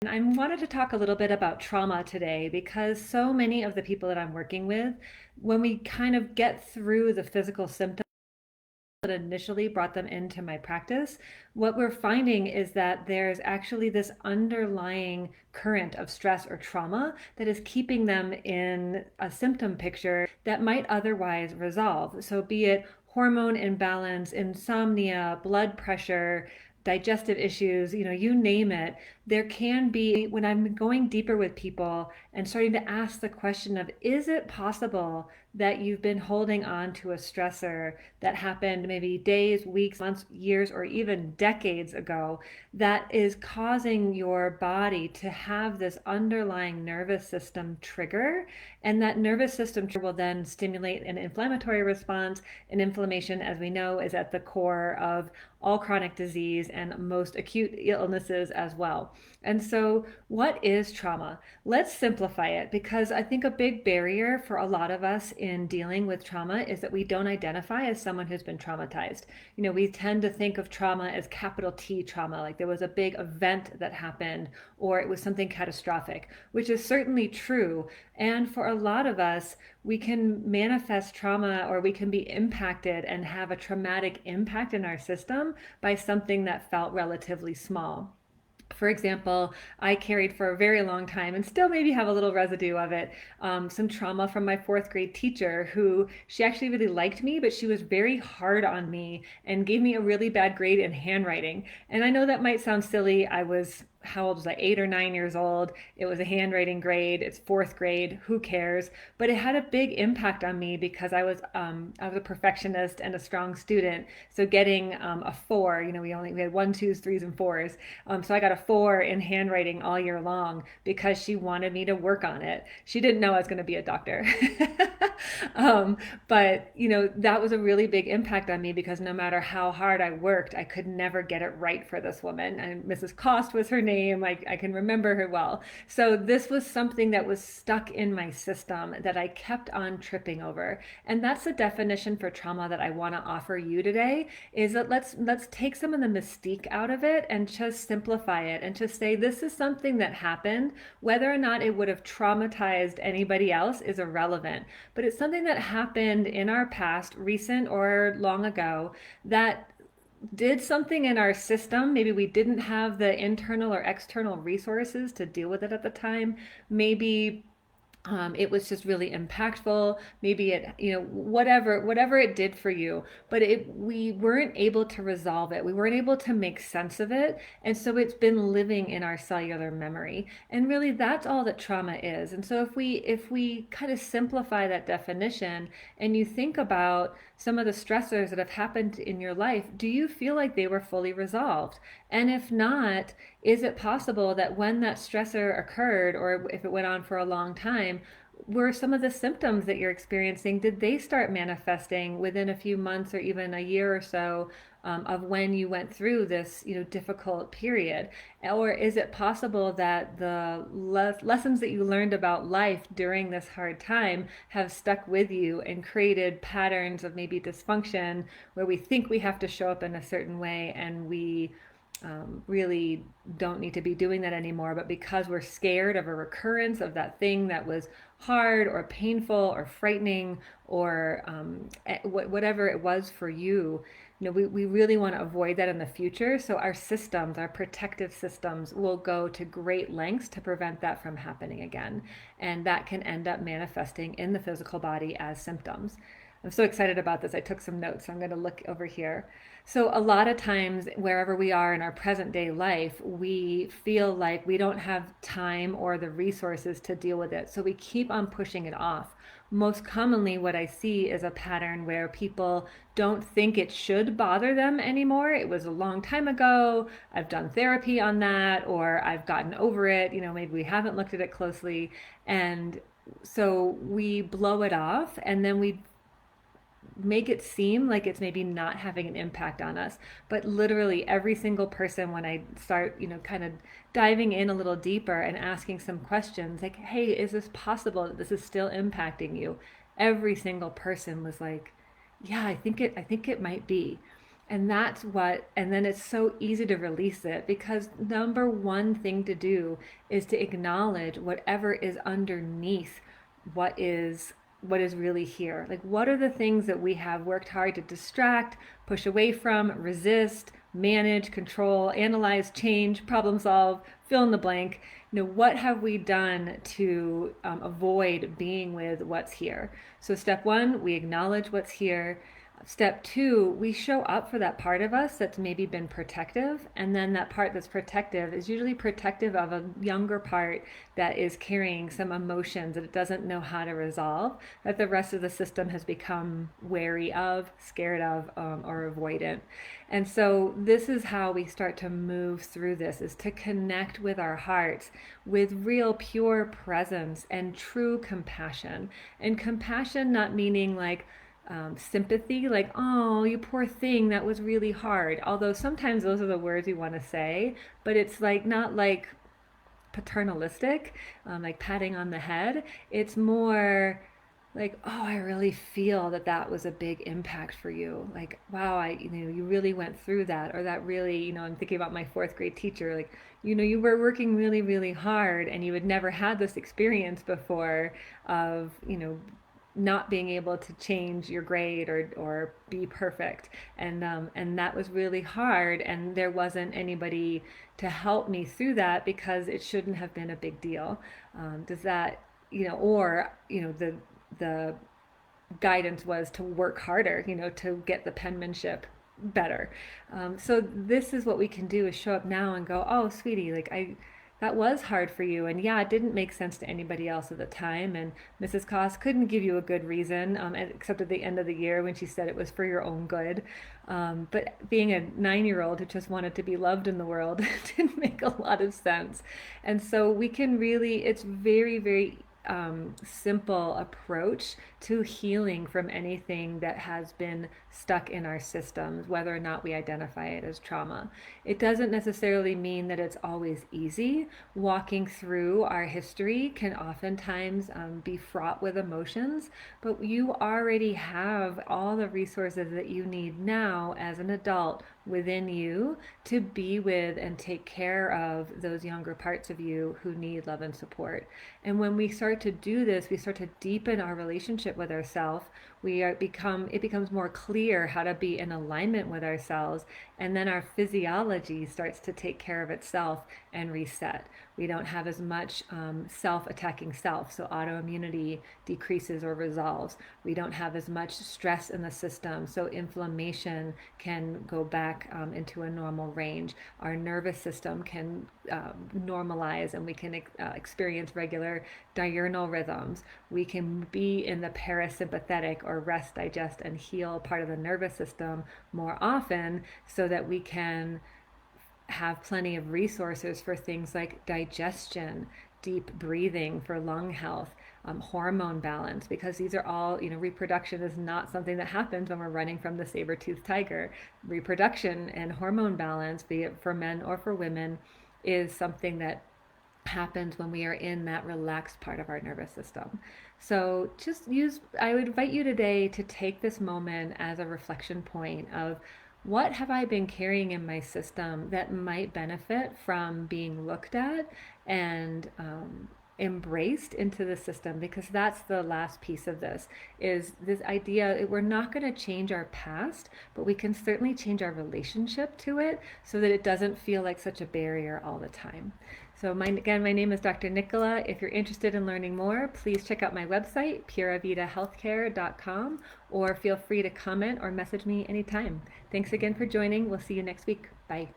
I wanted to talk a little bit about trauma today because so many of the people that I'm working with, when we kind of get through the physical symptoms that initially brought them into my practice, what we're finding is that there's actually this underlying current of stress or trauma that is keeping them in a symptom picture that might otherwise resolve. So, be it hormone imbalance, insomnia, blood pressure, digestive issues, you name it. There can be, when I'm going deeper with people and starting to ask the question of, is it possible that you've been holding on to a stressor that happened maybe days, weeks, months, years, or even decades ago that is causing your body to have this underlying nervous system trigger? And that nervous system trigger will then stimulate an inflammatory response. And inflammation, as we know, is at the core of all chronic disease and most acute illnesses as well. And so, what is trauma? Let's simplify it, because I think a big barrier for a lot of us in dealing with trauma is that we don't identify as someone who's been traumatized. We tend to think of trauma as capital T trauma, like there was a big event that happened or it was something catastrophic, which is certainly true. And for a lot of us, we can manifest trauma, or we can be impacted and have a traumatic impact in our system by something that felt relatively small. For example, I carried for a very long time and still maybe have a little residue of it, some trauma from my fourth grade teacher, who she actually really liked me, but she was very hard on me and gave me a really bad grade in handwriting. And I know that might sound silly. How old was I? 8 or 9 years old. It was a handwriting grade. It's fourth grade. Who cares? But it had a big impact on me because I was a perfectionist and a strong student. So getting a four, we had one, twos, threes, and fours. So I got a four in handwriting all year long because she wanted me to work on it. She didn't know I was going to be a doctor. But that was a really big impact on me, because no matter how hard I worked, I could never get it right for this woman. And Mrs. Cost was her name. I can remember her well. So this was something that was stuck in my system that I kept on tripping over. And that's the definition for trauma that I want to offer you today, is that let's take some of the mystique out of it and just simplify it and just say this is something that happened. Whether or not it would have traumatized anybody else is irrelevant, but it's something that happened in our past, recent or long ago, that did something in our system. Maybe we didn't have the internal or external resources to deal with it at the time. Maybe it was just really impactful. Maybe it, whatever it did for you, but we weren't able to resolve it. We weren't able to make sense of it. And so it's been living in our cellular memory. And really that's all that trauma is. And so if we kind of simplify that definition and you think about some of the stressors that have happened in your life, do you feel like they were fully resolved? And if not, is it possible that when that stressor occurred, or if it went on for a long time, were some of the symptoms that you're experiencing, did they start manifesting within a few months or even a year or so, of when you went through this, difficult period? Or is it possible that the lessons that you learned about life during this hard time have stuck with you and created patterns of maybe dysfunction, where we think we have to show up in a certain way and we really don't need to be doing that anymore, but because we're scared of a recurrence of that thing that was hard or painful or frightening, or whatever it was for you, we really want to avoid that in the future. So our systems, our protective systems, will go to great lengths to prevent that from happening again. And that can end up manifesting in the physical body as symptoms. I'm so excited about this. I took some notes, so I'm going to look over here. So, a lot of times, wherever we are in our present day life, we feel like we don't have time or the resources to deal with it. So, we keep on pushing it off. Most commonly, what I see is a pattern where people don't think it should bother them anymore. It was a long time ago. I've done therapy on that, or I've gotten over it. Maybe we haven't looked at it closely. And so we blow it off, and then we make it seem like it's maybe not having an impact on us. But literally every single person, when I start, kind of diving in a little deeper and asking some questions like, hey, is this possible that this is still impacting you? Every single person was like, yeah, I think it might be. And then it's so easy to release it because number one thing to do is to acknowledge whatever is underneath what is what is really here. Like, what are the things that we have worked hard to distract, push away from, resist, manage, control, analyze, change, problem solve, fill in the blank. What have we done to avoid being with what's here? So step one, we acknowledge what's here. Step two, we show up for that part of us that's maybe been protective. And then that part that's protective is usually protective of a younger part that is carrying some emotions that it doesn't know how to resolve, that the rest of the system has become wary of, scared of, or avoidant. And so this is how we start to move through this, is to connect with our hearts with real pure presence and true compassion. And compassion not meaning like, sympathy, like, oh, you poor thing, that was really hard. Although sometimes those are the words you want to say, but it's like not like paternalistic, like patting on the head. It's more like, oh, I really feel that that was a big impact for you. Like, wow, you really went through that, or that really, I'm thinking about my fourth grade teacher. Like, you were working really, really hard, and you had never had this experience before of, not being able to change your grade or be perfect, and that was really hard, and there wasn't anybody to help me through that because it shouldn't have been a big deal. Does that, or the guidance was to work harder, to get the penmanship better. So this is what we can do, is show up now and go, oh, sweetie, like that was hard for you. And yeah, it didn't make sense to anybody else at the time. And Mrs. Cost couldn't give you a good reason, except at the end of the year when she said it was for your own good. But being a 9-year old who just wanted to be loved in the world didn't make a lot of sense. And so we can really, it's very, very simple approach to healing from anything that has been stuck in our systems, whether or not we identify it as trauma. It doesn't necessarily mean that it's always easy. Walking through our history can oftentimes be fraught with emotions, but you already have all the resources that you need now as an adult within you to be with and take care of those younger parts of you who need love and support. And when we start to do this, we start to deepen our relationship with ourselves. It becomes more clear how to be in alignment with ourselves, and then our physiology starts to take care of itself and reset. We don't have as much self-attacking self, so autoimmunity decreases or resolves. We don't have as much stress in the system, so inflammation can go back into a normal range. Our nervous system can normalize, and we can experience regular diurnal rhythms. We can be in the parasympathetic or rest, digest, and heal part of the nervous system more often, so that we can have plenty of resources for things like digestion, deep breathing for lung health, hormone balance, because these are all, reproduction is not something that happens when we're running from the saber-toothed tiger. Reproduction and hormone balance, be it for men or for women, is something that happens when we are in that relaxed part of our nervous system. So I would invite you today to take this moment as a reflection point of, what have I been carrying in my system that might benefit from being looked at and embraced into the system? Because that's the last piece of this, is this idea, we're not going to change our past, but we can certainly change our relationship to it so that it doesn't feel like such a barrier all the time. So my name is Dr. Nicola. If you're interested in learning more, please check out my website, puravitahealthcare.com, or feel free to comment or message me anytime. Thanks again for joining. We'll see you next week. Bye.